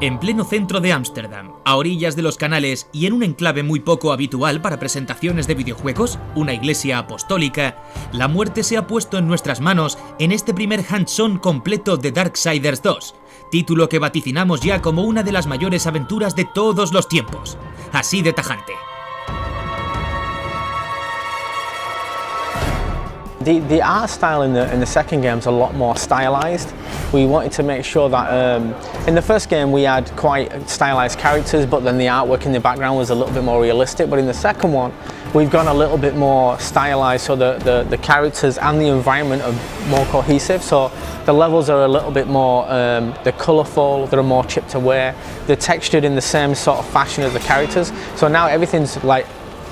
En pleno centro de Ámsterdam, a orillas de los canales y en un enclave muy poco habitual para presentaciones de videojuegos, una iglesia apostólica, la muerte se ha puesto en nuestras manos en este primer hands-on completo de Darksiders 2, título que vaticinamos ya como una de las mayores aventuras de todos los tiempos. Así de tajante. The art style in the second game is a lot more stylized. We wanted to make sure that in the first game we had quite stylized characters, but then the artwork in the background was a little bit more realistic. But in the second one, we've gone a little bit more stylized, so the characters and the environment are more cohesive. So the levels are a little bit more, they're colourful, they're more chipped away, they're textured in the same sort of fashion as the characters. So now everything's like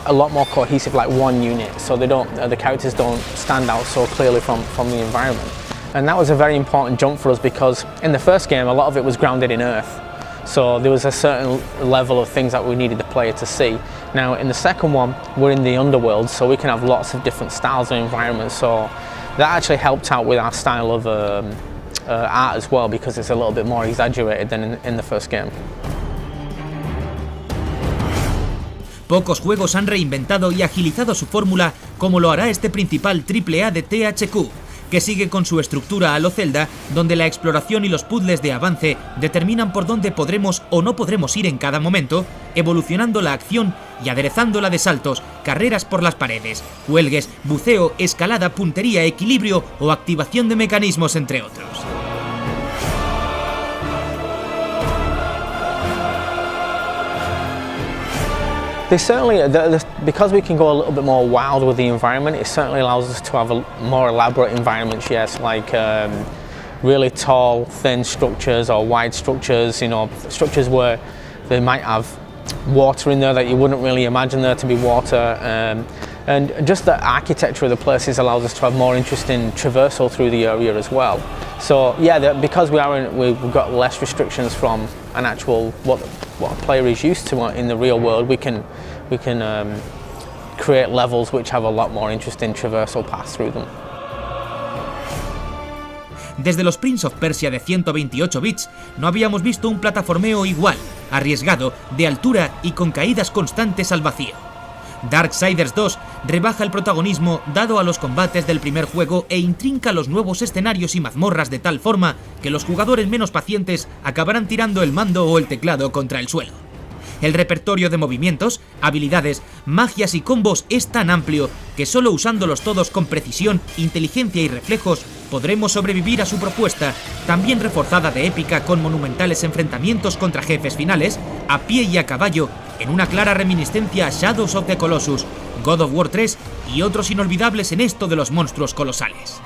a lot more cohesive, like one unit, so they don't, the characters don't stand out so clearly from the environment. And that was a very important jump for us because in the first game a lot of it was grounded in Earth, so there was a certain level of things that we needed the player to see. Now in the second one we're in the underworld, so we can have lots of different styles and environments, so that actually helped out with our style of art as well, because it's a little bit more exaggerated than in the first game. Pocos juegos han reinventado y agilizado su fórmula como lo hará este principal AAA de THQ, que sigue con su estructura a lo Zelda, donde la exploración y los puzzles de avance determinan por dónde podremos o no podremos ir en cada momento, evolucionando la acción y aderezándola de saltos, carreras por las paredes, cuelgues, buceo, escalada, puntería, equilibrio o activación de mecanismos, entre otros. They certainly, because we can go a little bit more wild with the environment, it certainly allows us to have a more elaborate environments, yes, like really tall, thin structures or wide structures, you know, structures where they might have water in there that you wouldn't really imagine there to be water. And just the architecture of the places allows us to have more interesting traversal through the area as well. So yeah, because we've got less restrictions from an actual what a player is used to in the real world, we can create levels which have a lot more interesting traversal paths through them. Desde los Prince of Persia de 128 bits, no habíamos visto un plataformeo igual, arriesgado, de altura y con caídas constantes al vacío. Darksiders 2 rebaja el protagonismo dado a los combates del primer juego e intrinca los nuevos escenarios y mazmorras de tal forma que los jugadores menos pacientes acabarán tirando el mando o el teclado contra el suelo. El repertorio de movimientos, habilidades, magias y combos es tan amplio que solo usándolos todos con precisión, inteligencia y reflejos podremos sobrevivir a su propuesta, también reforzada de épica con monumentales enfrentamientos contra jefes finales, a pie y a caballo, en una clara reminiscencia a Shadows of the Colossus, God of War 3 y otros inolvidables en esto de los monstruos colosales.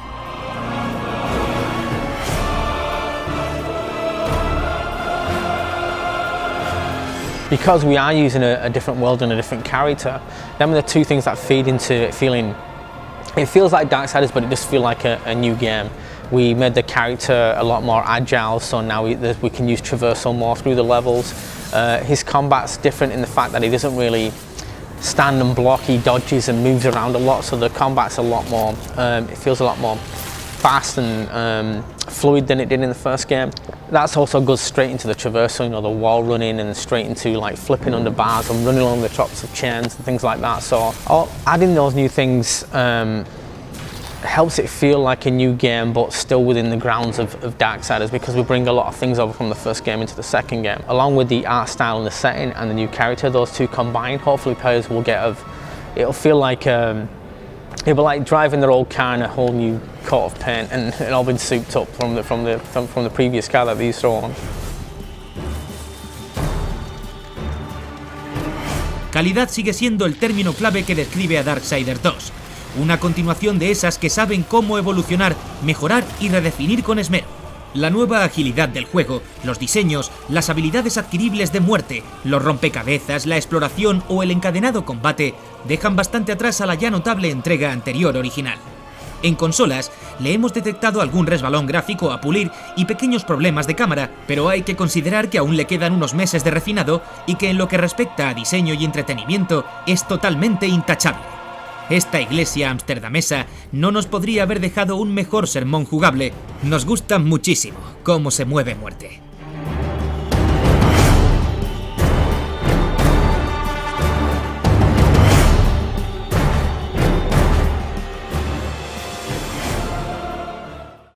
Because we are using a different world and a different character, them are the two things that feed into it feeling. It feels like Darksiders, but it does feel like a new game. We made the character a lot more agile, so now we can use traversal more through the levels. His combat's different in the fact that he doesn't really stand and block, he dodges and moves around a lot, so the combat's a lot more, it feels a lot more fast and fluid than it did in the first game. That's also goes straight into the traversal, you know, the wall running, and straight into like flipping under bars and running along the tops of chains and things like that. So adding those new things helps it feel like a new game, but still within the grounds of Darksiders, because we bring a lot of things over from the first game into the second game. Along with the art style and the setting and the new character, those two combined, hopefully players will it'll feel like it'll be like driving their old car in a whole new coat of paint, and it all been souped up from the previous car that these throw on. Calidad sigue siendo el término clave que describe a Darksiders 2. Una continuación de esas que saben cómo evolucionar, mejorar y redefinir con esmero. La nueva agilidad del juego, los diseños, las habilidades adquiribles de Muerte, los rompecabezas, la exploración o el encadenado combate dejan bastante atrás a la ya notable entrega anterior original. En consolas le hemos detectado algún resbalón gráfico a pulir y pequeños problemas de cámara, pero hay que considerar que aún le quedan unos meses de refinado y que en lo que respecta a diseño y entretenimiento es totalmente intachable. Esta iglesia amsterdamesa no nos podría haber dejado un mejor sermón jugable. Nos gusta muchísimo cómo se mueve Muerte.